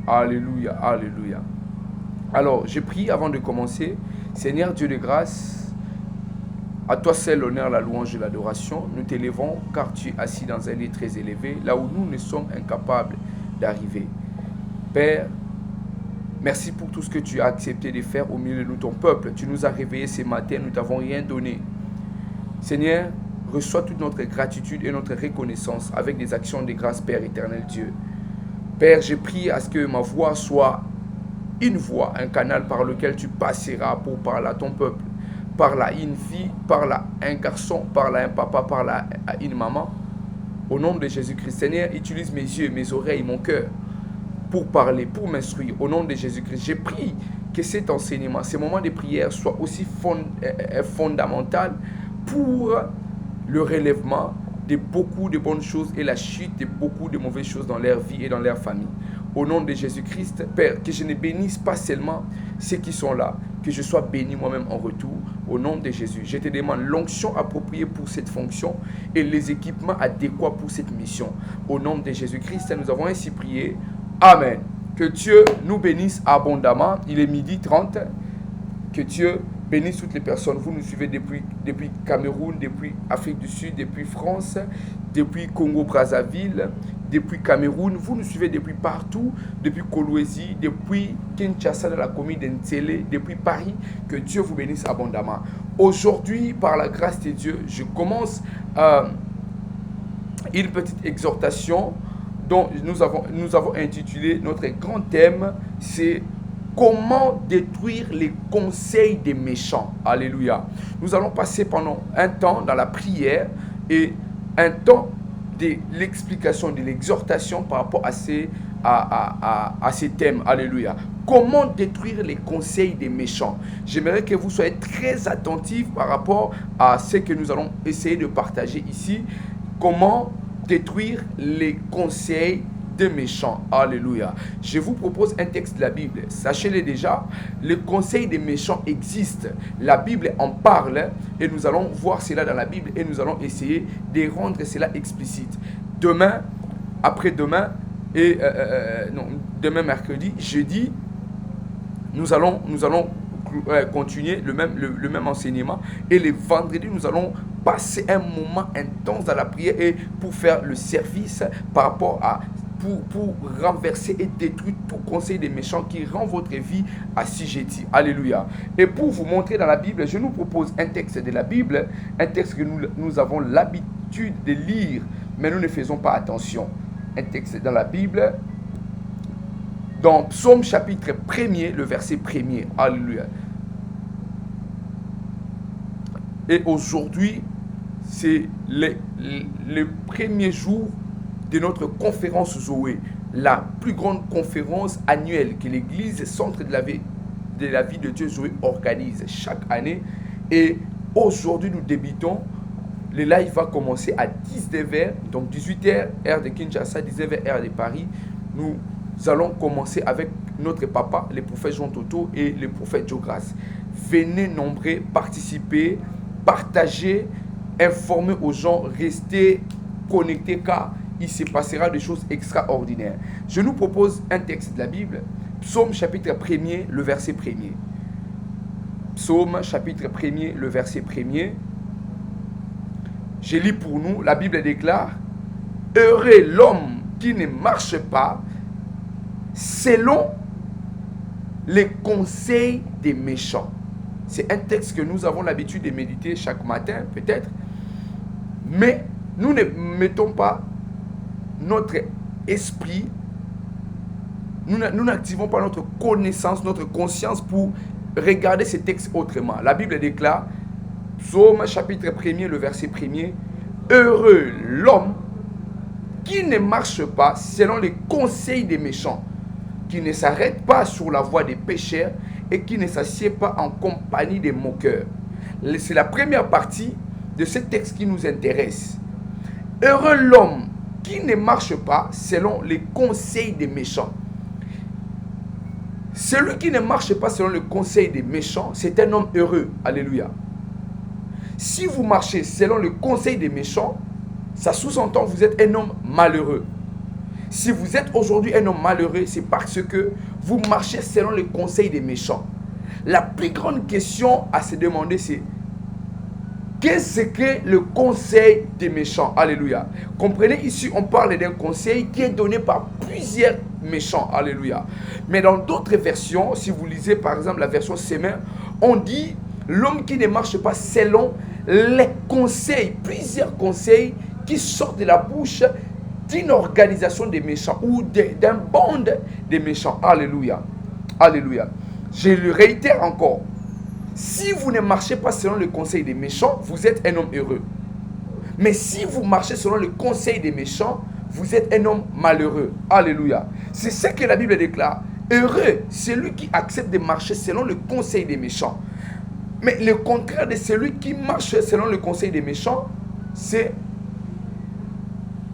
Alléluia, alléluia. Alors, je prie avant de commencer. Seigneur Dieu de grâce, à toi seul l'honneur, la louange et l'adoration. Nous t'élevons car tu es assis dans un lit très élevé, là où nous ne sommes incapables d'arriver. Père, merci pour tout ce que tu as accepté de faire au milieu de nous, ton peuple. Tu nous as réveillés ce matin, nous ne t'avons rien donné. Seigneur, reçois toute notre gratitude et notre reconnaissance avec des actions de grâce, Père éternel Dieu. Père, je prie à ce que ma voix soit une voix, un canal par lequel tu passeras pour parler à ton peuple. Parle à une fille, parle à un garçon, parle à un papa, parle à une maman. Au nom de Jésus-Christ, Seigneur, utilise mes yeux, mes oreilles, mon cœur pour parler, pour m'instruire. Au nom de Jésus-Christ, je prie que cet enseignement, ce moment de prière soit aussi fondamental pour le relèvement de beaucoup de bonnes choses et la chute de beaucoup de mauvaises choses dans leur vie et dans leur famille. Au nom de Jésus-Christ, Père, que je ne bénisse pas seulement ceux qui sont là, que je sois béni moi-même en retour. Au nom de Jésus, je te demande l'onction appropriée pour cette fonction et les équipements adéquats pour cette mission. Au nom de Jésus-Christ, nous avons ainsi prié. Amen. Que Dieu nous bénisse abondamment. Il est 12h30. Que Dieu bénisse toutes les personnes. Vous nous suivez depuis Cameroun, depuis Afrique du Sud, depuis France, depuis Congo-Brazzaville, depuis Cameroun. Vous nous suivez depuis partout, depuis Kolwezi, depuis Kinshasa dans la commune d'Ntélé, depuis Paris. Que Dieu vous bénisse abondamment. Aujourd'hui, par la grâce de Dieu, je commence une petite exhortation dont nous avons intitulé notre grand thème, c'est comment détruire les conseils des méchants. Alléluia. Nous allons passer pendant un temps dans la prière et un temps de l'explication, de l'exhortation par rapport à ces thèmes. Alléluia. Comment détruire les conseils des méchants. J'aimerais que vous soyez très attentifs par rapport à ce que nous allons essayer de partager ici. Comment détruire les conseils des méchants. Alléluia. Je vous propose un texte de la Bible. Sachez-le déjà, les conseils des méchants existent. La Bible en parle et nous allons voir cela dans la Bible et nous allons essayer de rendre cela explicite. Demain, après-demain et demain mercredi, jeudi, nous allons continuer le même enseignement et le vendredi, nous allons passer un moment intense dans la prière et pour faire le service par rapport à pour renverser et détruire tout conseil des méchants qui rend votre vie assujettie. Alléluia. Et pour vous montrer dans la Bible, je nous propose un texte de la Bible, un texte que nous avons l'habitude de lire, mais nous ne faisons pas attention. Un texte dans la Bible, dans Psaume chapitre 1er, le verset 1er. Alléluia. Et aujourd'hui, c'est le premier jour de notre conférence Zoé, la plus grande conférence annuelle que l'Église Centre de la vie de Dieu Zoé organise chaque année. Et aujourd'hui, nous débutons. Le live va commencer à 19h, donc 18h, heure de Kinshasa, 19h, heure de Paris. Nous allons commencer avec notre papa, le prophète Jean Toto et le prophète Joe Grace. Venez nombreux, participer, partager, informer aux gens, rester connectés car il se passera des choses extraordinaires. Je nous propose un texte de la Bible, Psaume chapitre 1er, le verset 1er. Psaume chapitre 1er, le verset 1er. Je lis pour nous, la Bible déclare, « Heureux l'homme qui ne marche pas selon les conseils des méchants. » C'est un texte que nous avons l'habitude de méditer chaque matin, peut-être. Mais nous ne mettons pas notre esprit, nous n'activons pas notre connaissance, notre conscience pour regarder ces textes autrement. La Bible déclare, Psaume chapitre 1er, le verset 1er, « Heureux l'homme qui ne marche pas selon les conseils des méchants, qui ne s'arrête pas sur la voie des pécheurs et qui ne s'assied pas en compagnie des moqueurs. » C'est la première partie de ce texte qui nous intéresse. Heureux l'homme qui ne marche pas selon les conseils des méchants. Celui qui ne marche pas selon le conseil des méchants, c'est un homme heureux. Alléluia. Si vous marchez selon le conseil des méchants, ça sous-entend que vous êtes un homme malheureux. Si vous êtes aujourd'hui un homme malheureux, c'est parce que vous marchez selon les conseils des méchants. La plus grande question à se demander, c'est qu'est-ce que le conseil des méchants? Alléluia. Comprenez, ici, on parle d'un conseil qui est donné par plusieurs méchants. Alléluia. Mais dans d'autres versions, si vous lisez par exemple la version Sémin, on dit l'homme qui ne marche pas selon les conseils, plusieurs conseils qui sortent de la bouche d'une organisation des méchants ou d'un bande des méchants. Alléluia. Alléluia. Je le réitère encore. Si vous ne marchez pas selon le conseil des méchants, vous êtes un homme heureux. Mais si vous marchez selon le conseil des méchants, vous êtes un homme malheureux. Alléluia. C'est ce que la Bible déclare. Heureux, c'est celui qui accepte de marcher selon le conseil des méchants. Mais le contraire de celui qui marche selon le conseil des méchants, c'est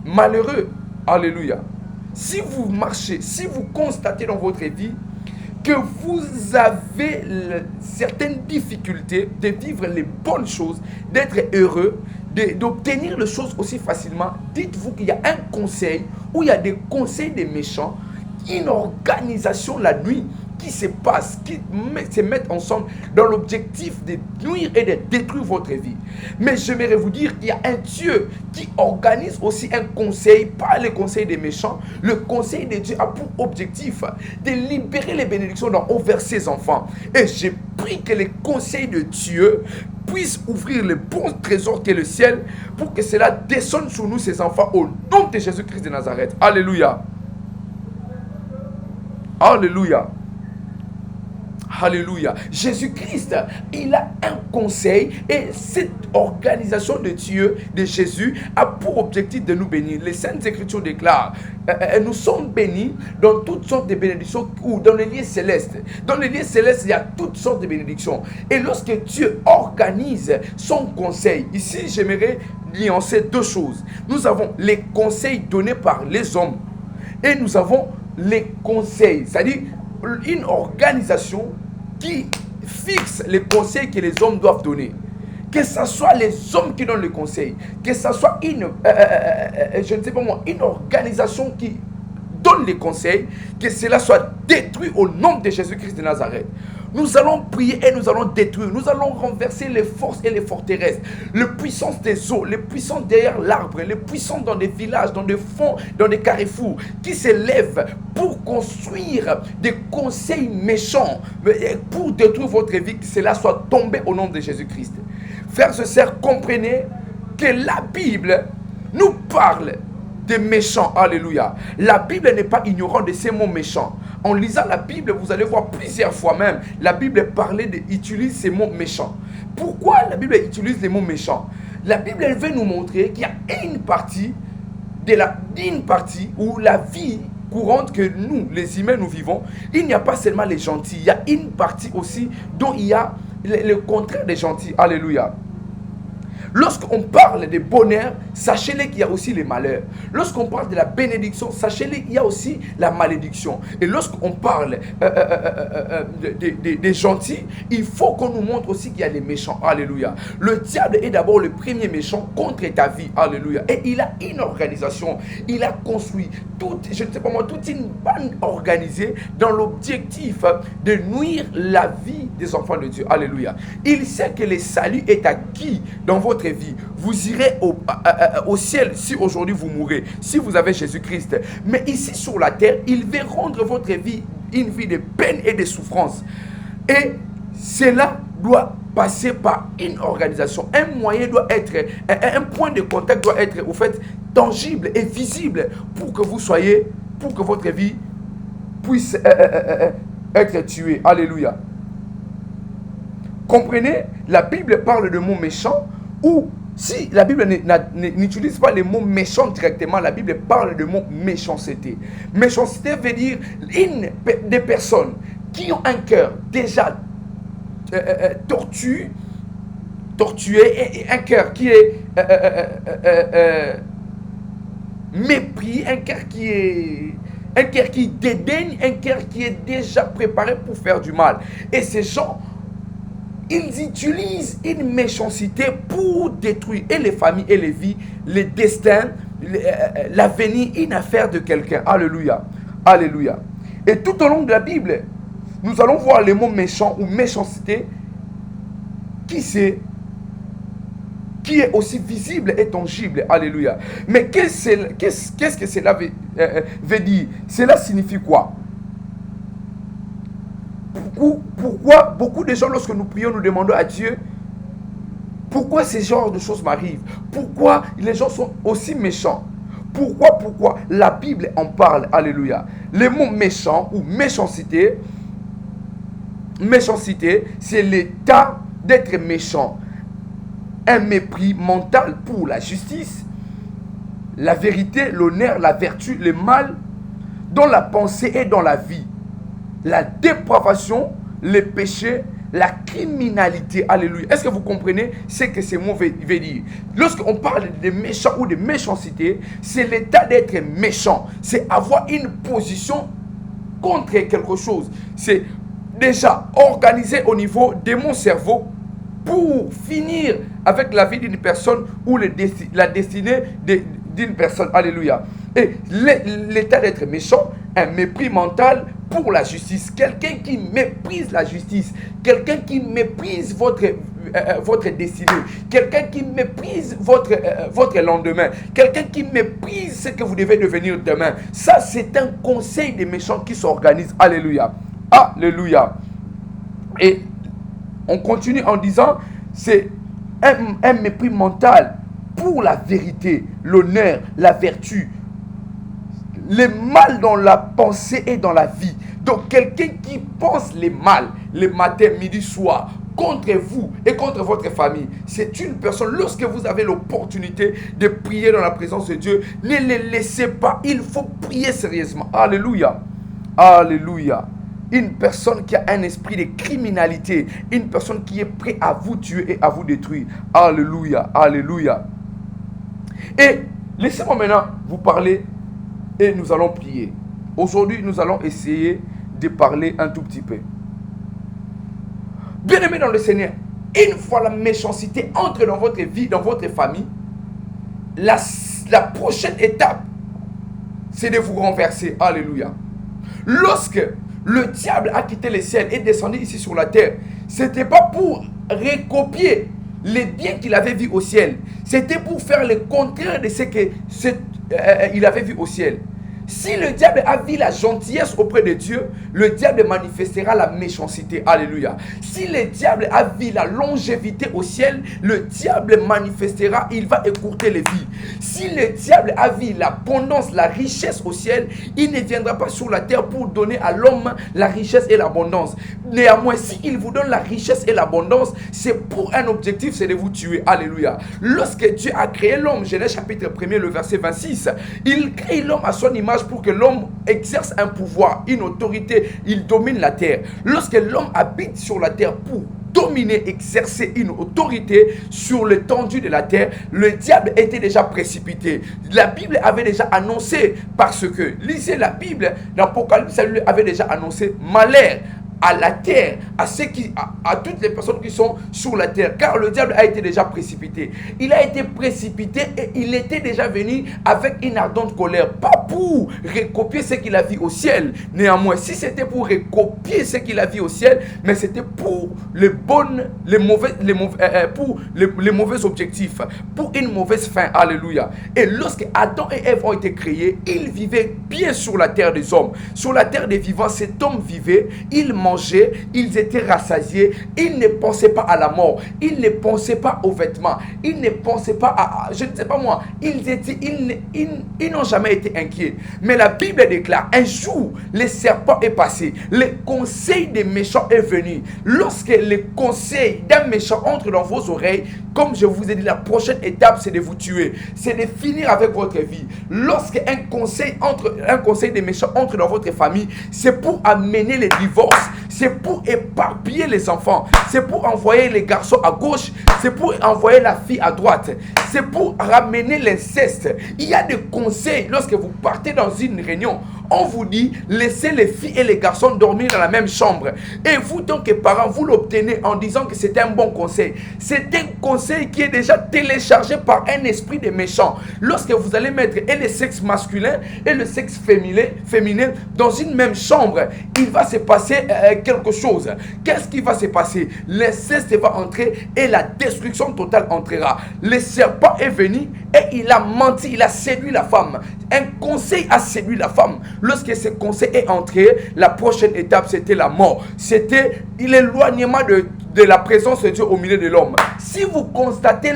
malheureux. Alléluia. Si vous marchez, si vous constatez dans votre vie que vous avez certaines difficultés de vivre les bonnes choses, d'être heureux, d'obtenir les choses aussi facilement, dites-vous qu'il y a un conseil ou il y a des conseils des méchants, une organisation la nuit qui se passe, qui se mettent ensemble dans l'objectif de nuire et de détruire votre vie. Mais j'aimerais vous dire qu'il y a un Dieu qui organise aussi un conseil, pas le conseil des méchants. Le conseil de Dieu a pour objectif de libérer les bénédictions envers ses enfants. Et j'ai pris que les conseils de Dieu puissent ouvrir le bon trésor qu'est le ciel pour que cela descende sur nous, ses enfants, au nom de Jésus-Christ de Nazareth. Alléluia. Alléluia. Alléluia. Jésus-Christ, il a un conseil et cette organisation de Dieu, de Jésus, a pour objectif de nous bénir. Les Saintes Écritures déclarent, nous sommes bénis dans toutes sortes de bénédictions ou dans les lieux célestes. Dans les lieux célestes, il y a toutes sortes de bénédictions. Et lorsque Dieu organise son conseil, ici j'aimerais nuancer deux choses. Nous avons les conseils donnés par les hommes et nous avons les conseils, c'est-à-dire une organisation qui fixe les conseils que les hommes doivent donner. Que ce soit les hommes qui donnent les conseils, que ce soit je ne sais pas moi, une organisation qui donne les conseils, que cela soit détruit au nom de Jésus-Christ de Nazareth. Nous allons prier et nous allons détruire. Nous allons renverser les forces et les forteresses. Les puissances des eaux, les puissances derrière l'arbre, les puissances dans des villages, dans des fonds, dans des carrefours, qui se lèvent pour construire des conseils méchants, pour détruire votre vie, que cela soit tombé au nom de Jésus-Christ. Frères et sœurs, comprenez que la Bible nous parle des méchants. Alléluia. La Bible n'est pas ignorante de ces mots méchants. En lisant la Bible, vous allez voir plusieurs fois même, la Bible utilise ces mots méchants. Pourquoi la Bible utilise les mots méchants? La Bible, elle veut nous montrer qu'il y a une partie où la vie courante que nous, les humains, nous vivons, il n'y a pas seulement les gentils, il y a une partie aussi dont il y a le contraire des gentils. Alléluia. Lorsqu'on parle de bonheur, sachez-le qu'il y a aussi les malheurs. Lorsqu'on parle de la bénédiction, sachez-le qu'il y a aussi la malédiction. Et lorsqu'on parle des gentils, il faut qu'on nous montre aussi qu'il y a les méchants. Alléluia. Le diable est d'abord le premier méchant contre ta vie. Alléluia. Et il a une organisation. Il a construit toute une bande organisée dans l'objectif de nuire la vie des enfants de Dieu. Alléluia. Il sait que le salut est acquis dans votre vie. Vous irez au ciel si aujourd'hui vous mourrez, si vous avez Jésus-Christ. Mais ici sur la terre, il veut rendre votre vie une vie de peine et de souffrance. Et cela doit passer par une organisation. Un moyen doit être, un point de contact doit être au fait tangible et visible pour que vous soyez, pour que votre vie puisse être tuée. Alléluia. Comprenez, la Bible parle de mots méchants. Ou si la Bible n'utilise pas les mots méchants directement, la Bible parle de mots méchanceté. Méchanceté veut dire des personnes qui ont un cœur déjà tortué et un cœur qui est mépris, un cœur qui dédaigne, un cœur qui est déjà préparé pour faire du mal. Et ces gens, ils utilisent une méchanceté pour détruire et les familles et les vies, les destins l'avenir une affaire de quelqu'un. Alléluia. Alléluia. Et tout au long de la Bible, nous allons voir les mots méchant ou méchanceté qui est aussi visible et tangible. Alléluia. Mais qu'est-ce que cela veut dire? Cela signifie quoi? Pourquoi beaucoup de gens, lorsque nous prions, nous demandons à Dieu pourquoi ces genres de choses m'arrivent? Pourquoi les gens sont aussi méchants? Pourquoi la Bible en parle? Alléluia. Les mots méchant ou méchanceté, c'est l'état d'être méchant. Un mépris mental pour la justice, la vérité, l'honneur, la vertu, le mal, dans la pensée et dans la vie. La dépravation, les péchés, la criminalité. Alléluia. Est-ce que vous comprenez ce que ces mots veulent dire? Lorsqu'on parle de méchant ou de méchanceté, c'est l'état d'être méchant. C'est avoir une position contre quelque chose. C'est déjà organisé au niveau de mon cerveau pour finir avec la vie d'une personne ou la destinée d'une personne. Alléluia. Et l'état d'être méchant, un mépris mental pour la justice. Quelqu'un qui méprise la justice. Quelqu'un qui méprise votre destinée. Quelqu'un qui méprise votre lendemain. Quelqu'un qui méprise ce que vous devez devenir demain. Ça, c'est un conseil des méchants qui s'organise. Alléluia. Alléluia. Et on continue en disant, c'est un mépris mental pour la vérité, l'honneur, la vertu, le mal dans la pensée et dans la vie. Donc quelqu'un qui pense le mal, le matin, midi, soir, contre vous et contre votre famille, c'est une personne, lorsque vous avez l'opportunité de prier dans la présence de Dieu, ne les laissez pas, il faut prier sérieusement. Alléluia. Alléluia. Une personne qui a un esprit de criminalité, une personne qui est prête à vous tuer et à vous détruire. Alléluia, alléluia. Et laissez-moi maintenant vous parler et nous allons prier. Aujourd'hui, nous allons essayer de parler un tout petit peu. Bien-aimés dans le Seigneur, une fois la méchanceté entre dans votre vie, dans votre famille, la prochaine étape, c'est de vous renverser. Alléluia. Lorsque le diable a quitté le ciel et descendu ici sur la terre, ce n'était pas pour recopier les biens qu'il avait vus au ciel. C'était pour faire le contraire de ce qu'il avait vu au ciel. Si le diable a vu la gentillesse auprès de Dieu, le diable manifestera la méchanceté. Alléluia. Si le diable a vu la longévité au ciel, le diable manifestera, il va écourter les vies. Si le diable a vu l'abondance, la richesse au ciel, il ne viendra pas sur la terre pour donner à l'homme la richesse et l'abondance. Néanmoins, s'il vous donne la richesse et l'abondance, c'est pour un objectif, c'est de vous tuer. Alléluia. Lorsque Dieu a créé l'homme, Genèse chapitre 1er, le verset 26, il crée l'homme à son image pour que l'homme exerce un pouvoir, une autorité, il domine la terre. Lorsque l'homme habite sur la terre pour dominer, exercer une autorité sur l'étendue de la terre, le diable était déjà précipité. La Bible avait déjà annoncé, parce que, lisez la Bible, l'Apocalypse, ça lui avait déjà annoncé malheur à la terre, à toutes les personnes qui sont sur la terre, car le diable a été déjà précipité. Il a été précipité et il était déjà venu avec une ardente colère, pas pour recopier ce qu'il a vu au ciel. Néanmoins, si c'était pour recopier ce qu'il a vu au ciel, mais c'était pour les mauvais objectifs, pour une mauvaise fin. Alléluia. Et lorsque Adam et Ève ont été créés, ils vivaient bien sur la terre des hommes, sur la terre des vivants. Cet homme vivait, il mangeaient, ils étaient rassasiés, ils ne pensaient pas à la mort, ils ne pensaient pas aux vêtements, ils ne pensaient pas à je ne sais pas moi, ils n'ont jamais été inquiets. Mais la Bible déclare, un jour, le serpent est passé, le conseil des méchants est venu. Lorsque le conseil d'un méchant entre dans vos oreilles, comme je vous ai dit, la prochaine étape, c'est de vous tuer, c'est de finir avec votre vie. Lorsque un conseil des méchants entre dans votre famille, c'est pour amener les divorces, c'est pour éparpiller les enfants, c'est pour envoyer les garçons à gauche, c'est pour envoyer la fille à droite, c'est pour ramener l'inceste. Il y a des conseils lorsque vous partez dans une réunion, on vous dit, laissez les filles et les garçons dormir dans la même chambre. Et vous, tant que parents, vous l'obtenez en disant que c'est un bon conseil. C'est un conseil qui est déjà téléchargé par un esprit de méchant. Lorsque vous allez mettre et le sexe masculin et le sexe féminin dans une même chambre, il va se passer quelque chose. Qu'est-ce qui va se passer? L'inceste va entrer et la destruction totale entrera. Le serpent est venu et il a menti, il a séduit la femme. Un conseil a séduit la femme. Lorsque ce conseil est entré, la prochaine étape, c'était la mort. C'était l'éloignement de la présence de Dieu au milieu de l'homme. Si vous constatez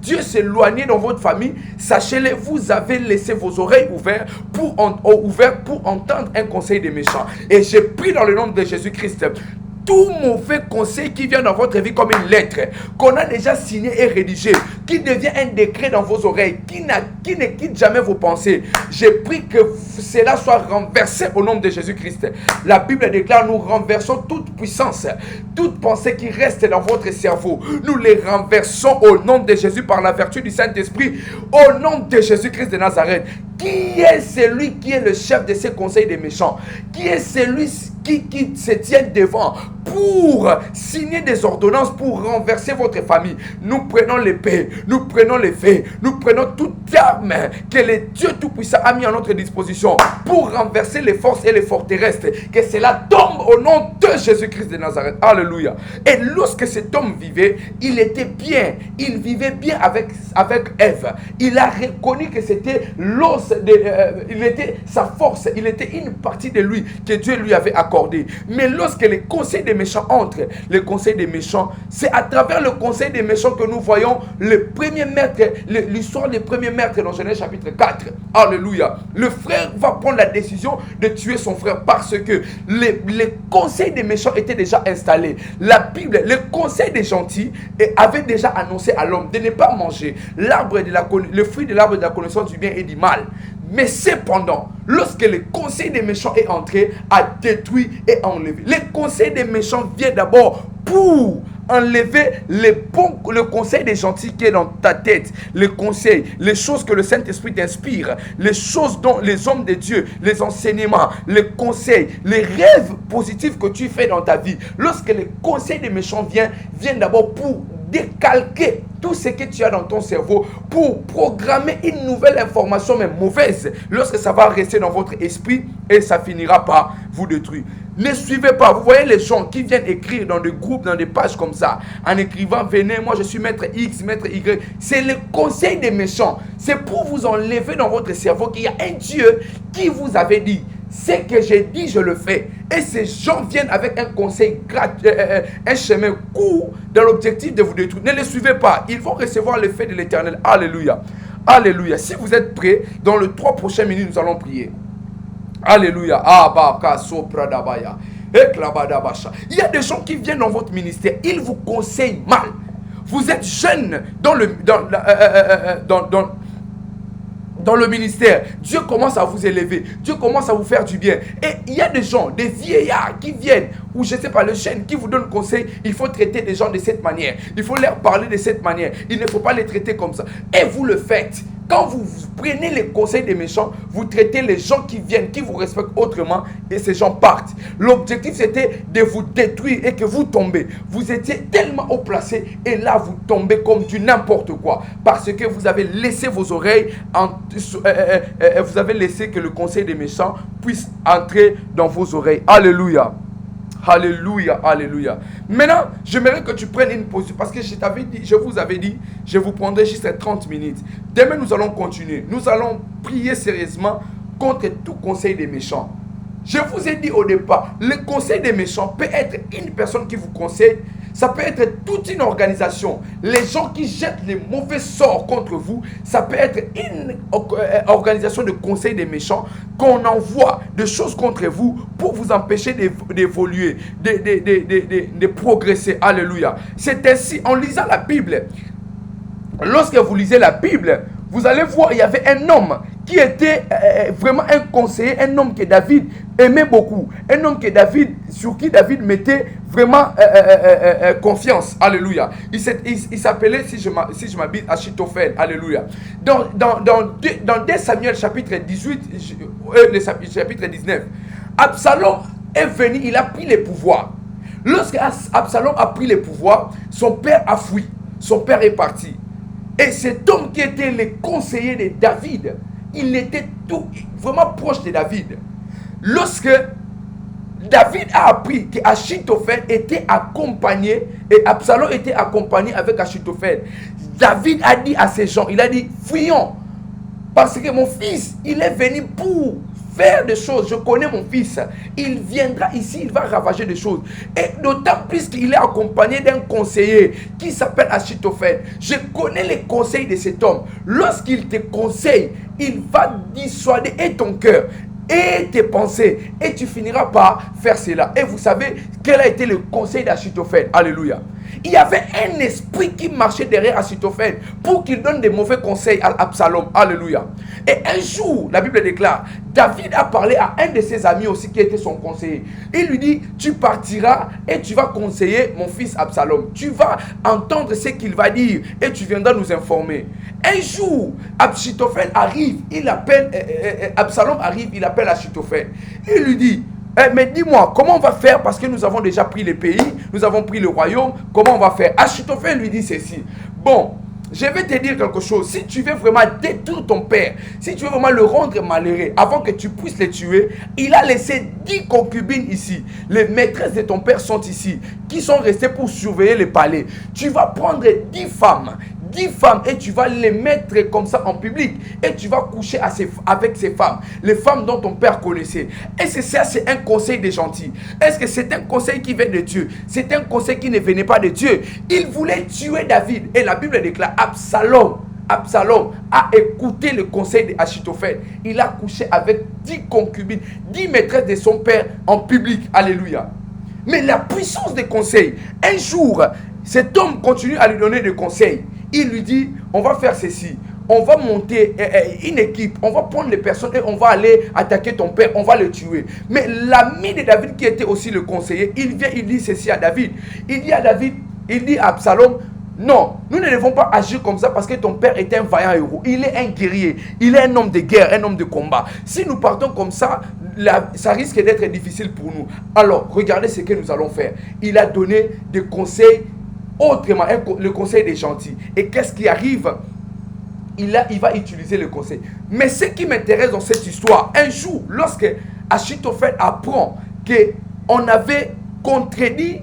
Dieu s'éloigner dans votre famille, sachez-le, vous avez laissé vos oreilles ouvertes pour entendre un conseil des méchants. Et j'ai pris dans le nom de Jésus-Christ tout mauvais conseil qui vient dans votre vie comme une lettre, qu'on a déjà signé et rédigé, qui devient un décret dans vos oreilles, qui ne quitte jamais vos pensées. J'ai pris que cela soit renversé au nom de Jésus-Christ. La Bible déclare, nous renversons toute puissance, toute pensée qui reste dans votre cerveau. Nous les renversons au nom de Jésus par la vertu du Saint-Esprit, au nom de Jésus-Christ de Nazareth. Qui est celui qui est le chef de ces conseils des méchants? Qui est celui qui se tient devant pour signer des ordonnances pour renverser votre famille? Nous prenons l'épée, nous prenons les faits, nous prenons toute arme que le Dieu Tout-Puissant a mis à notre disposition pour renverser les forces et les forteresses. Que cela tombe au nom de Jésus-Christ de Nazareth. Alléluia. Et lorsque cet homme vivait, il était bien, il vivait bien avec Ève. Il a reconnu que c'était l'os, il était sa force, il était une partie de lui que Dieu lui avait accordé. Mais lorsque les conseils des méchants entrent, les conseils des méchants, c'est à travers le conseil des méchants que nous voyons le premier maître, l'histoire des premiers maîtres dans Genèse chapitre 4. Alléluia. Le frère va prendre la décision de tuer son frère parce que les conseils des méchants étaient déjà installés. La Bible, le conseil des gentils avait déjà annoncé à l'homme de ne pas manger le fruit de l'arbre de la connaissance du bien et du mal. Mais cependant, lorsque le conseil des méchants est entré, a détruit et enlevé. Le conseil des méchants vient d'abord pour enlever le conseil des gentils qui est dans ta tête. Le conseil, les choses que le Saint-Esprit t'inspire, les choses dont les hommes de Dieu, les enseignements, les conseils, les rêves positifs que tu fais dans ta vie. Lorsque le conseil des méchants vient d'abord pour décalquer tout ce que tu as dans ton cerveau pour programmer une nouvelle information mais mauvaise, lorsque ça va rester dans votre esprit et ça finira par vous détruire. Ne suivez pas. Vous voyez les gens qui viennent écrire dans des groupes, dans des pages comme ça, en écrivant, venez, moi je suis maître X, maître Y. C'est le conseil des méchants. C'est pour vous enlever dans votre cerveau qu'il y a un Dieu qui vous avait dit, ce que j'ai dit, je le fais. Et ces gens viennent avec un conseil gratuit, un chemin court dans l'objectif de vous détruire. Ne les suivez pas. Ils vont recevoir l'effet de l'Éternel. Alléluia. Alléluia. Si vous êtes prêts, dans les 3 prochaines minutes, nous allons prier. Alléluia. Il y a des gens qui viennent dans votre ministère. Ils vous conseillent mal. Vous êtes jeune dans le ministère, Dieu commence à vous élever, Dieu commence à vous faire du bien. Et il y a des gens, des vieillards qui viennent, ou je ne sais pas, le chêne qui vous donne conseil, il faut traiter les gens de cette manière, il faut leur parler de cette manière, il ne faut pas les traiter comme ça. Et vous le faites. Quand vous prenez les conseils des méchants, vous traitez les gens qui viennent, qui vous respectent autrement, et ces gens partent. L'objectif, c'était de vous détruire et que vous tombez. Vous étiez tellement haut placé, et là, vous tombez comme du n'importe quoi. Parce que vous avez laissé vos oreilles, vous avez laissé que le conseil des méchants puisse entrer dans vos oreilles. Alléluia. Alléluia, alléluia. Maintenant, j'aimerais que tu prennes une position parce que je vous avais dit, je vous prendrai juste 30 minutes. Demain, nous allons continuer. Nous allons prier sérieusement contre tout conseil des méchants. Je vous ai dit au départ, le conseil des méchants peut être une personne qui vous conseille. Ça peut être toute une organisation. Les gens qui jettent les mauvais sorts contre vous, ça peut être une organisation de conseil des méchants qu'on envoie des choses contre vous pour vous empêcher d'évoluer, de progresser. Alléluia. C'est ainsi, en lisant la Bible, lorsque vous lisez la Bible, vous allez voir, il y avait un homme qui était vraiment un conseiller, un homme que David aimait beaucoup, un homme sur qui David mettait vraiment confiance. Alléluia. Il s'appelait, si je m'habite, Achitophel. Alléluia. Dans 2 Samuel chapitre 18, le chapitre 19. Absalom est venu, il a pris les pouvoirs. Lorsque Absalom a pris les pouvoirs, son père a fui. Son père est parti. Et cet homme qui était le conseiller de David, il était vraiment proche de David. Lorsque David a appris qu'Achitophel était accompagné, et Absalom était accompagné avec Achitophel, David a dit à ses gens, il a dit, fuyons, parce que mon fils, il est venu pour faire des choses. Je connais mon fils. Il viendra ici, il va ravager des choses. Et d'autant plus qu'il est accompagné d'un conseiller qui s'appelle Achitophel. Je connais les conseils de cet homme. Lorsqu'il te conseille, il va dissuader et ton cœur et tes pensées. Et tu finiras par faire cela. Et vous savez quel a été le conseil d'Achitophel. Alléluia. Il y avait un esprit qui marchait derrière Achitophel pour qu'il donne des mauvais conseils à Absalom. Alléluia. Et un jour, la Bible déclare, David a parlé à un de ses amis aussi qui était son conseiller. Il lui dit, tu partiras et tu vas conseiller mon fils Absalom. Tu vas entendre ce qu'il va dire et tu viendras nous informer. Un jour, Achitophel arrive, il appelle, Absalom arrive, il appelle Achitophel. Il lui dit, mais dis-moi, comment on va faire parce que nous avons déjà pris les pays, nous avons pris le royaume, comment on va faire? Achitophel lui dit ceci. Bon, je vais te dire quelque chose. Si tu veux vraiment détruire ton père, si tu veux vraiment le rendre malheureux, avant que tu puisses le tuer, il a laissé 10 concubines ici. Les maîtresses de ton père sont ici, qui sont restées pour surveiller le palais. Tu vas prendre 10 femmes et tu vas les mettre comme ça en public et tu vas coucher avec ces femmes, les femmes dont ton père connaissait. Est-ce que ça c'est un conseil des gentils? Est-ce que c'est un conseil qui vient de Dieu? C'est un conseil qui ne venait pas de Dieu. Il voulait tuer David et la Bible déclare Absalom a écouté le conseil d'Achitophel. Il a couché avec 10 concubines, 10 maîtresses de son père en public. Alléluia. Mais la puissance des conseils, un jour, cet homme continue à lui donner des conseils. Il lui dit, on va faire ceci, on va monter une équipe, on va prendre les personnes et on va aller attaquer ton père, on va le tuer. Mais l'ami de David qui était aussi le conseiller, il vient, il dit ceci à David. Il dit à David, il dit à Absalom, non, nous ne devons pas agir comme ça parce que ton père est un vaillant héros. Il est un guerrier, il est un homme de guerre, un homme de combat. Si nous partons comme ça, ça risque d'être difficile pour nous. Alors, regardez ce que nous allons faire. Il a donné des conseils autrement, le conseil des gentils. Et qu'est-ce qui arrive? Il va utiliser le conseil. Mais ce qui m'intéresse dans cette histoire, un jour, lorsque Achitophel apprend qu'on avait contredit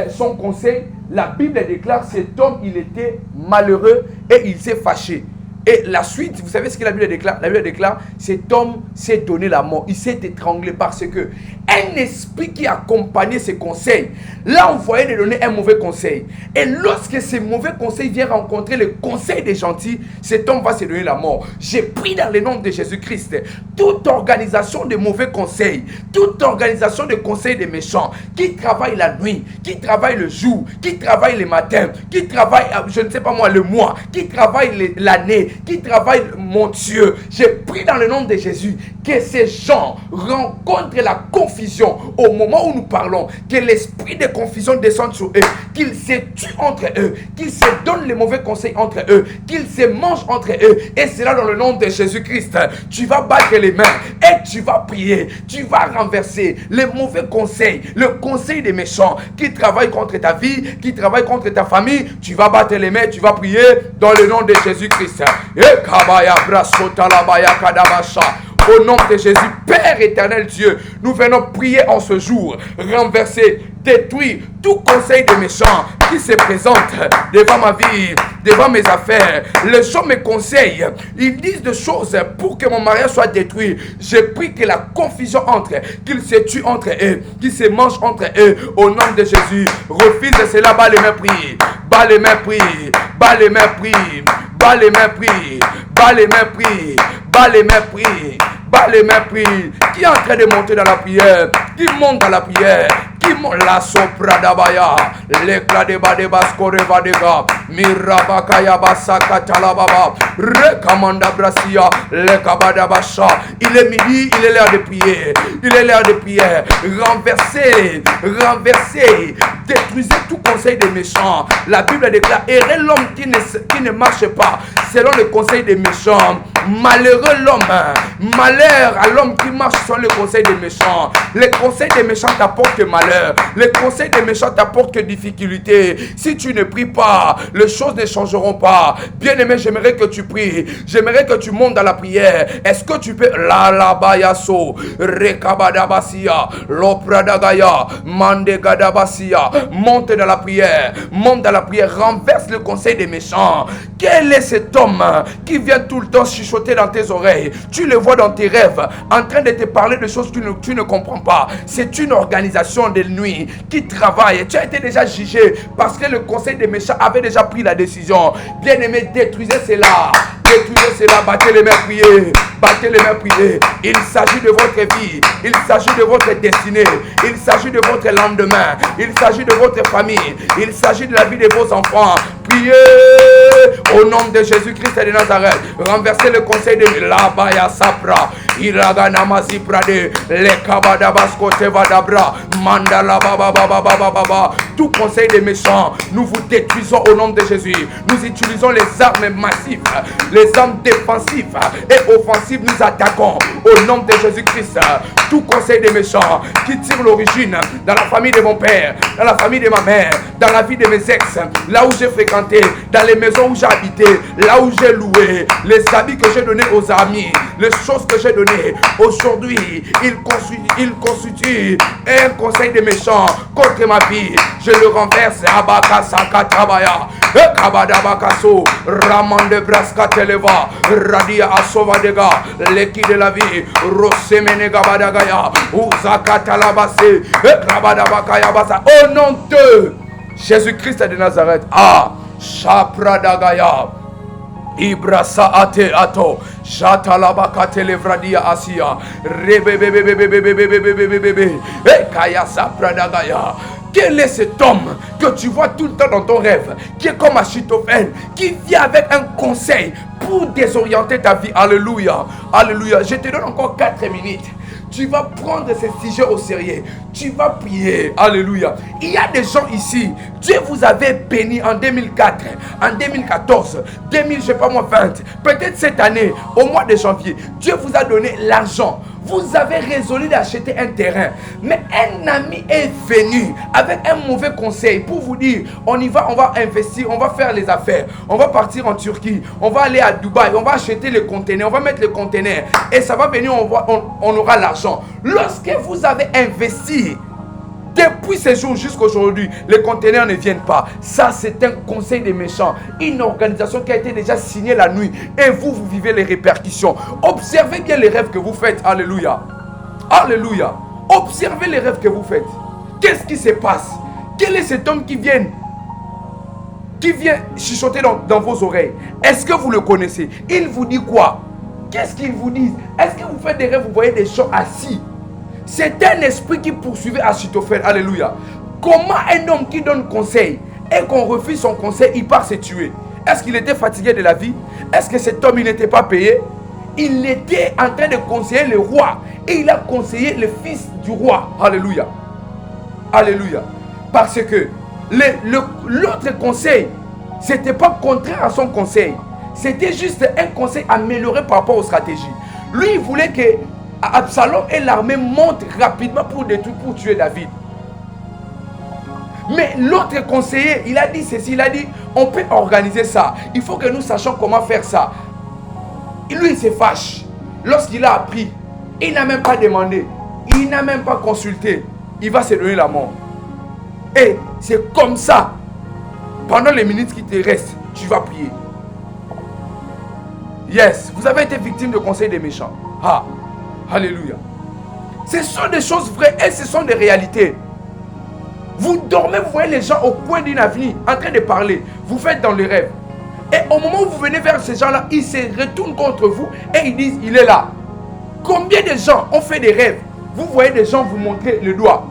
son conseil, la Bible déclare cet homme, il était malheureux et il s'est fâché. Et la suite, vous savez ce que la Bible déclare? La Bible déclare, cet homme s'est donné la mort. Il s'est étranglé parce que un esprit qui accompagnait ses conseils l'a envoyé de donner un mauvais conseil. Et lorsque ce mauvais conseil vient rencontrer le conseil des gentils, cet homme va se donner la mort. J'ai pris dans le nom de Jésus-Christ toute organisation de mauvais conseils, toute organisation de conseils des méchants qui travaillent la nuit, qui travaillent le jour, qui travaillent le matin, qui travaillent, je ne sais pas moi, le mois, qui travaillent l'année, qui travaillent, mon Dieu. J'ai pris dans le nom de Jésus que ces gens rencontrent la confusion au moment où nous parlons, que l'esprit de confusion descende sur eux, qu'ils se tuent entre eux, qu'ils se donnent les mauvais conseils entre eux, qu'ils se mangent entre eux. Et c'est là dans le nom de Jésus-Christ, tu vas battre les mains et tu vas prier, tu vas renverser les mauvais conseils, le conseil des méchants qui travaillent contre ta vie, qui travaillent contre ta famille. Tu vas battre les mains, tu vas prier dans le nom de Jésus-Christ. Au nom de Jésus, Père éternel Dieu, nous venons prier en ce jour, renverser, détruire tout conseil des méchants qui se présente devant ma vie, devant mes affaires. Les gens me conseillent, ils disent des choses pour que mon mariage soit détruit. Je prie que la confusion entre, qu'ils se tuent entre eux, qu'ils se mangent entre eux. Au nom de Jésus, refuse cela, bas les mains, prie, bas les mains, prie, bas les mains, prie, bas les mains, prie, bas les mains, prie, bas les mains, prie. Bas les mains, prie. Qui est en train de monter dans la prière? Qui monte dans la prière? Qui la sopradabaya, l'éclat de badebascoreva de gab, mirabakaya basaka talababa, rekamanda brasia, le kabadabasha. Il est midi, il est l'heure de prier. Il est l'heure de prier. Renverser, détruisez tout conseil des méchants. La Bible déclare, errez l'homme qui ne marche pas selon le conseil des méchants. Malheureux l'homme, malheur à l'homme qui marche selon le conseil des méchants. Les conseils des méchants t'apportent que malheur. Les conseils des méchants t'apportent que difficulté. Si tu ne pries pas, les choses ne changeront pas. Bien-aimé, j'aimerais que tu pries. J'aimerais que tu montes dans la prière. Est-ce que tu peux la bayaso, rekabadabasia, lopradagaya, mandegadabasia. Monte dans la prière. Monte dans la prière. Renverse le conseil des méchants. Quel est cet homme qui vient tout le temps chuchoter dans tes oreilles? Tu le vois dans tes rêves en train de te parler de choses que tu ne comprends pas. C'est une organisation de nuit qui travaille. Tu as été déjà jugé parce que le conseil des méchants avait déjà pris la décision. Bien-aimé, détruisez cela. Détruisez cela. Battez les mains, priez. Battez les mains, priez. Il s'agit de votre vie. Il s'agit de votre destinée. Il s'agit de votre lendemain. Il s'agit de votre famille. Il s'agit de la vie de vos enfants. Priez au nom de Jésus-Christ de Nazareth. Renversez le conseil de la Baya Sapra. Iraganamazi Prade. Le Kabadabasko Tevadabra. Mandala Baba Baba Baba Baba. Tout conseil des méchants, nous vous détruisons au nom de Jésus. Nous utilisons les armes massives, les armes défensives et offensives. Nous attaquons au nom de Jésus-Christ. Tout conseil des méchants qui tire l'origine dans la famille de mon père, dans la famille de ma mère, dans la vie de mes ex, là où j'ai fréquenté, dans les maisons où j'ai habité, là où j'ai loué, les habits que j'ai donnés aux amis, les choses que j'ai données. Aujourd'hui, il constitue un conseil des méchants contre ma vie. Je le renverse. Abakasaka Tabaya. Kabadabakaso. Ramande Braska Televa. Radia Asovadega. Leki de la vie. Rosemene Gabadagaya. Uzakatalabase. Kabadabakaya Basa. Au nom de Jésus-Christ de Nazareth. Ah. Shapradagaya. Ibrasa ate ato. Jatalabaka televradia asia. Rebebebebebebebebebebebebe. Kaya sapradagaya. Quel est cet homme que tu vois tout le temps dans ton rêve, qui est comme Achitophel, qui vient avec un conseil pour désorienter ta vie? Alléluia. Alléluia. Je te donne encore 4 minutes. Tu vas prendre ces sujets au sérieux. Tu vas prier. Alléluia. Il y a des gens ici. Dieu vous avait béni en 2004, en 2014, 2000, je sais pas moi, 20. Peut-être cette année, au mois de janvier, Dieu vous a donné l'argent. Vous avez résolu d'acheter un terrain. Mais un ami est venu avec un mauvais conseil pour vous dire, on y va, on va investir, on va faire les affaires. On va partir en Turquie, on va aller à Dubaï, on va acheter les conteneurs, on va mettre les conteneurs. Et ça va venir, on aura l'argent. Lorsque vous avez investi, depuis ce jour jusqu'à aujourd'hui, les conteneurs ne viennent pas. Ça, c'est un conseil des méchants. Une organisation qui a été déjà signée la nuit. Et vous vivez les répercussions. Observez bien les rêves que vous faites. Alléluia. Alléluia. Observez les rêves que vous faites. Qu'est-ce qui se passe? Quel est cet homme qui vient chuchoter dans vos oreilles? Est-ce que vous le connaissez? Il vous dit quoi? Qu'est-ce qu'il vous dit? Est-ce que vous faites des rêves, vous voyez des gens assis? C'est un esprit qui poursuivait Achitophel. Alléluia. Comment un homme qui donne conseil et qu'on refuse son conseil, il part se tuer? Est-ce qu'il était fatigué de la vie? Est-ce que cet homme, il n'était pas payé? Il était en train de conseiller le roi. Et il a conseillé le fils du roi. Alléluia. Alléluia. Parce que l'autre conseil, ce n'était pas contraire à son conseil. C'était juste un conseil amélioré par rapport aux stratégies. Lui, il voulait que Absalom et l'armée montent rapidement pour tuer David. Mais l'autre conseiller, il a dit ceci, il a dit, on peut organiser ça. Il faut que nous sachions comment faire ça. Et lui, il se fâche. Lorsqu'il a appris, il n'a même pas demandé, il n'a même pas consulté. Il va se donner la mort. Et c'est comme ça, pendant les minutes qui te restent, tu vas prier. Yes, vous avez été victime de conseils des méchants. Ah. Alléluia. Ce sont des choses vraies et ce sont des réalités. Vous dormez, vous voyez les gens au coin d'une avenue en train de parler. Vous faites dans les rêves. Et au moment où vous venez vers ces gens-là, ils se retournent contre vous et ils disent, il est là. Combien de gens ont fait des rêves? Vous voyez des gens vous montrer le doigt.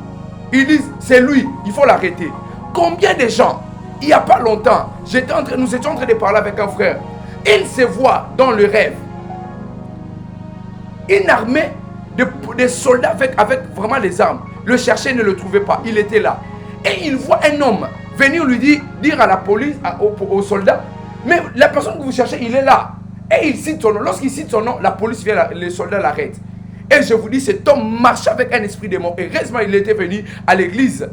Ils disent, c'est lui, il faut l'arrêter. Combien de gens, il n'y a pas longtemps, nous étions en train de parler avec un frère. Il se voit dans le rêve une armée de soldats avec vraiment les armes. Le chercher, ne le trouvait pas, il était là. Et il voit un homme venir lui dire à la police, aux soldats, mais la personne que vous cherchez, il est là. Et il cite son nom. Lorsqu'il cite son nom, la police vient, les soldats l'arrêtent. Et je vous dis, cet homme marchait avec un esprit démon. Et heureusement, il était venu à l'église.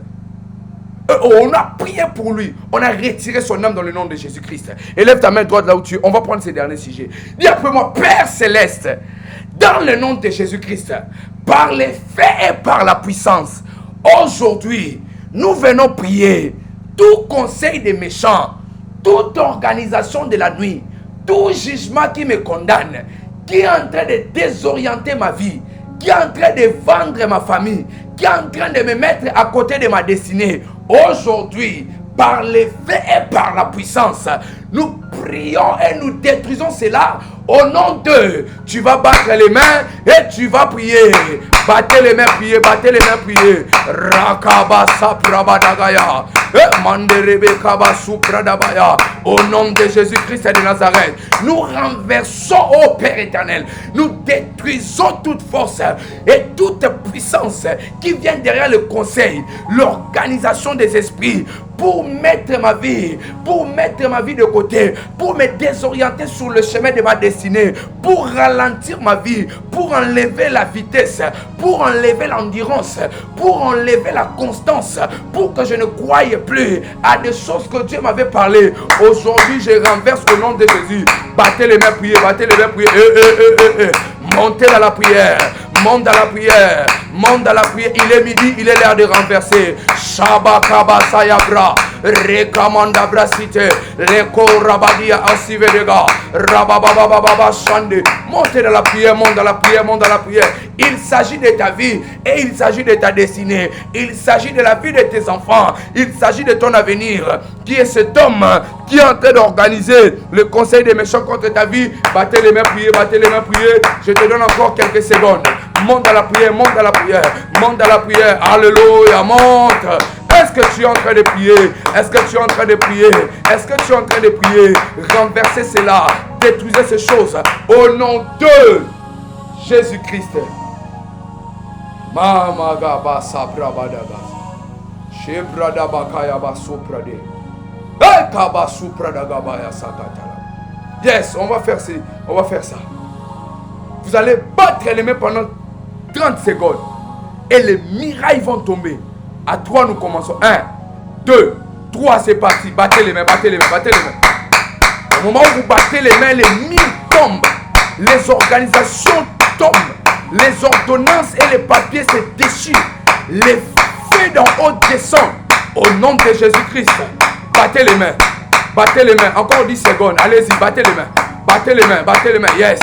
On a prié pour lui. On a retiré son âme dans le nom de Jésus-Christ. Élève ta main droite là où tu es. On va prendre ces derniers sujets. Dis après moi, Père Céleste, dans le nom de Jésus-Christ, par les faits et par la puissance, aujourd'hui, nous venons prier. Tout conseil des méchants, toute organisation de la nuit, tout jugement qui me condamne, qui est en train de désorienter ma vie, qui est en train de vendre ma famille, qui est en train de me mettre à côté de ma destinée, aujourd'hui, par les faits et par la puissance, nous prions et nous détruisons cela au nom de. Tu vas battre les mains et tu vas prier. Battez les mains, priez, battez les mains, priez. Rakabasa prabadagaya. Manderebe kabasu pradabaya. Au nom de Jésus-Christ de Nazareth, nous renversons, ô Père éternel, nous détruisons toute force et toute puissance qui vient derrière le conseil, l'organisation des esprits pour mettre ma vie de côté, pour me désorienter sur le chemin de ma destinée, pour ralentir ma vie, pour enlever la vitesse, pour enlever l'endurance, pour enlever la constance, pour que je ne croie plus à des choses que Dieu m'avait parlé. Aujourd'hui, je renverse au nom de Jésus. Battez les mains, priez, battez les mains, priez. Montez dans la prière. Monte dans la prière, monte dans la prière. Il est midi, il est l'heure de renverser. Shabakaba sayabra, rekamanda brasite, reko rabadia asivedega, rabababababa shande. Montez dans la prière, monte dans la prière, monte dans la prière. Il s'agit de ta vie et il s'agit de ta destinée. Il s'agit de la vie de tes enfants. Il s'agit de ton avenir. Qui est cet homme qui est en train d'organiser le conseil des méchants contre ta vie? Battez les mains, priez, battez les mains, priez. Je te donne encore quelques secondes. Monte dans la prière, monte dans la prière, monte dans la prière. Alléluia, monte. Est-ce que tu es en train de prier? Est-ce que tu es en train de prier? Est-ce que tu es en train de prier? Renversez cela, détruisez ces choses au nom de Jésus-Christ. Mama gaba sabrabadaga. Shebrada bakaya basoprade. Ekaba supradaga baya sakatala. Yes, on va faire ça. Vous allez battre les mains pendant 30 secondes. Et les mirailles vont tomber. À 3, nous commençons. 1, 2, 3, c'est parti. Battez les mains, battez les mains, battez les mains. Au moment où vous battez les mains, les mines tombent. Les organisations tombent. Les ordonnances et les papiers se déchirent. Les feux d'en haut descendent. Au nom de Jésus-Christ. Battez les mains. Battez les mains. Encore 10 secondes. Allez-y, battez les mains. Battez les mains, battez les mains. Yes.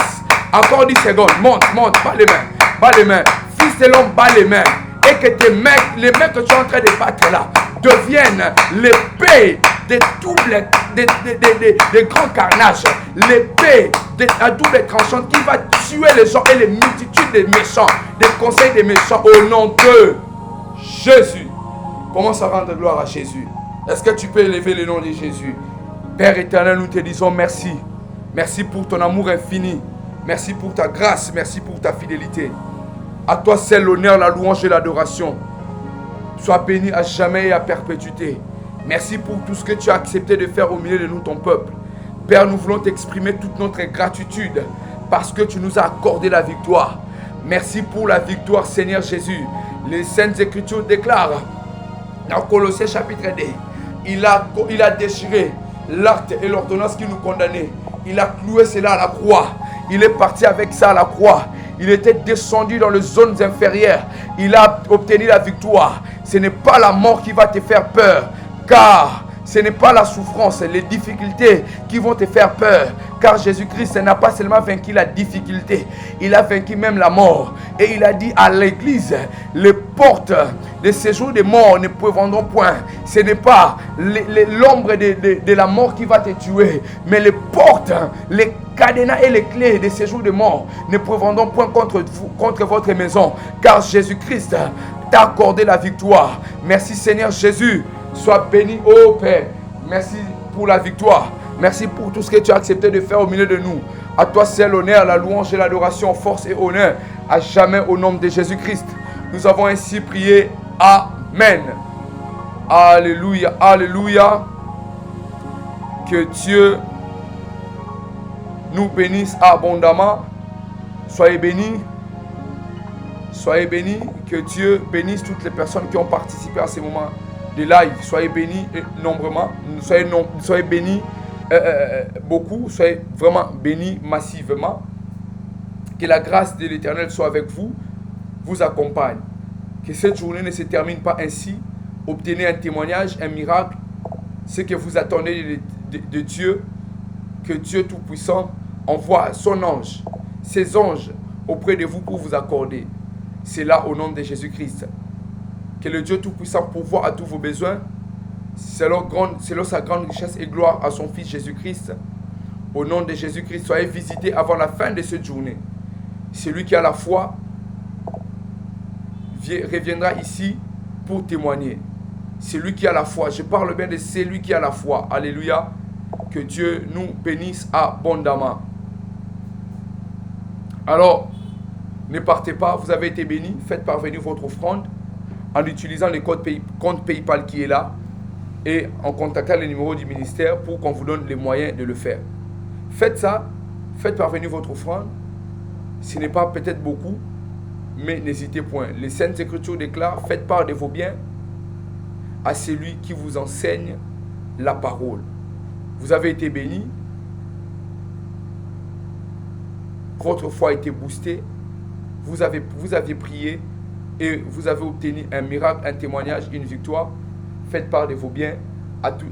Encore 10 secondes. Monte, monte. Bats les mains. Bats les mains. Fils de l'homme, bats les mains. Et que tes mains, les mains que tu es en train de battre là, deviennent l'épée des doubles, des grands carnages. L'épée à double tranchante qui va tuer les gens et les multitudes des méchants, des conseils des méchants au nom de Jésus. Commence à rendre gloire à Jésus. Est-ce que tu peux élever le nom de Jésus? Père éternel, nous te disons merci. Merci pour ton amour infini. Merci pour ta grâce. Merci pour ta fidélité. À toi seul l'honneur, la louange et l'adoration. Sois béni à jamais et à perpétuité. Merci pour tout ce que tu as accepté de faire au milieu de nous, ton peuple. Père, nous voulons t'exprimer toute notre gratitude parce que tu nous as accordé la victoire. Merci pour la victoire, Seigneur Jésus. Les Saintes Écritures déclarent dans Colossiens chapitre 2, il a déchiré l'acte et l'ordonnance qui nous condamnaient. Il a cloué cela à la croix. Il est parti avec ça à la croix. Il était descendu dans les zones inférieures. Il a obtenu la victoire. Ce n'est pas la mort qui va te faire peur, car ce n'est pas la souffrance, les difficultés qui vont te faire peur. Car Jésus-Christ n'a pas seulement vaincu la difficulté, il a vaincu même la mort. Et il a dit à l'église, les portes de séjour des morts ne prévaudront point. Ce n'est pas l'ombre de la mort qui va te tuer, mais les portes, les cadenas et les clés des séjours des morts ne prévaudront point contre votre maison. Car Jésus-Christ t'accorder la victoire. Merci Seigneur Jésus. Sois béni, ô Père. Merci pour la victoire. Merci pour tout ce que tu as accepté de faire au milieu de nous. À toi c'est l'honneur, la louange et l'adoration, force et honneur, à jamais au nom de Jésus-Christ. Nous avons ainsi prié. Amen. Alléluia, alléluia. Que Dieu nous bénisse abondamment. Soyez bénis. Soyez bénis. Que Dieu bénisse toutes les personnes qui ont participé à ces moments de live. Soyez bénis nombrement. Soyez bénis beaucoup. Soyez vraiment bénis massivement. Que la grâce de l'Éternel soit avec vous, vous accompagne. Que cette journée ne se termine pas ainsi. Obtenez un témoignage, un miracle. Ce que vous attendez de Dieu. Que Dieu Tout-Puissant envoie son ange, ses anges auprès de vous pour vous accorder. C'est là au nom de Jésus-Christ. Que le Dieu Tout-Puissant pourvoie à tous vos besoins selon sa grande richesse et gloire à son Fils Jésus-Christ. Au nom de Jésus-Christ, soyez visités avant la fin de cette journée. Celui qui a la foi reviendra ici pour témoigner. Celui qui a la foi, je parle bien de celui qui a la foi. Alléluia. Que Dieu nous bénisse abondamment. Alors, ne partez pas, vous avez été bénis. Faites parvenir votre offrande en utilisant le compte PayPal qui est là et en contactant le numéro du ministère pour qu'on vous donne les moyens de le faire. Faites ça, faites parvenir votre offrande. Ce n'est pas peut-être beaucoup, mais n'hésitez point. Les Saintes Écritures déclarent, faites part de vos biens à celui qui vous enseigne la parole. Vous avez été bénis. Votre foi a été boostée. Vous aviez prié et vous avez obtenu un miracle, un témoignage, une victoire. Faites part de vos biens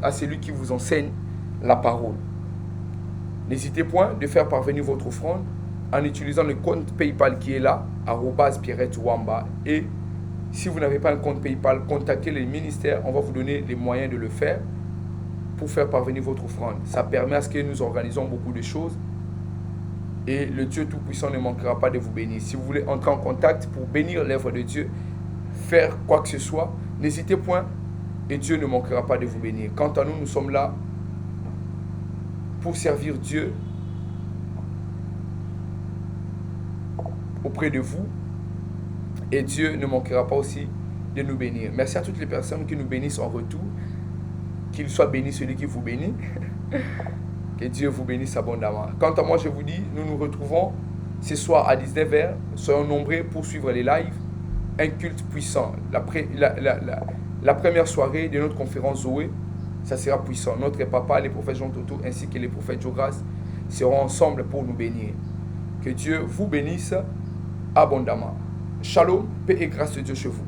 à celui qui vous enseigne la parole. N'hésitez point de faire parvenir votre offrande en utilisant le compte PayPal qui est là, @Pierrette-Wamba. Et si vous n'avez pas un compte PayPal, contactez le ministère. On va vous donner les moyens de le faire pour faire parvenir votre offrande. Ça permet à ce que nous organisons beaucoup de choses. Et le Dieu Tout-Puissant ne manquera pas de vous bénir. Si vous voulez entrer en contact pour bénir l'œuvre de Dieu, faire quoi que ce soit, n'hésitez point et Dieu ne manquera pas de vous bénir. Quant à nous, nous sommes là pour servir Dieu auprès de vous et Dieu ne manquera pas aussi de nous bénir. Merci à toutes les personnes qui nous bénissent en retour. Qu'il soit béni celui qui vous bénit. Que Dieu vous bénisse abondamment. Quant à moi, je vous dis, nous nous retrouvons ce soir à 19h. Soyons nombreux pour suivre les lives. Un culte puissant. La première soirée de notre conférence Zoé, ça sera puissant. Notre papa, le prophète Jean Toto, ainsi que le prophète Jogas seront ensemble pour nous bénir. Que Dieu vous bénisse abondamment. Shalom, paix et grâce de Dieu chez vous.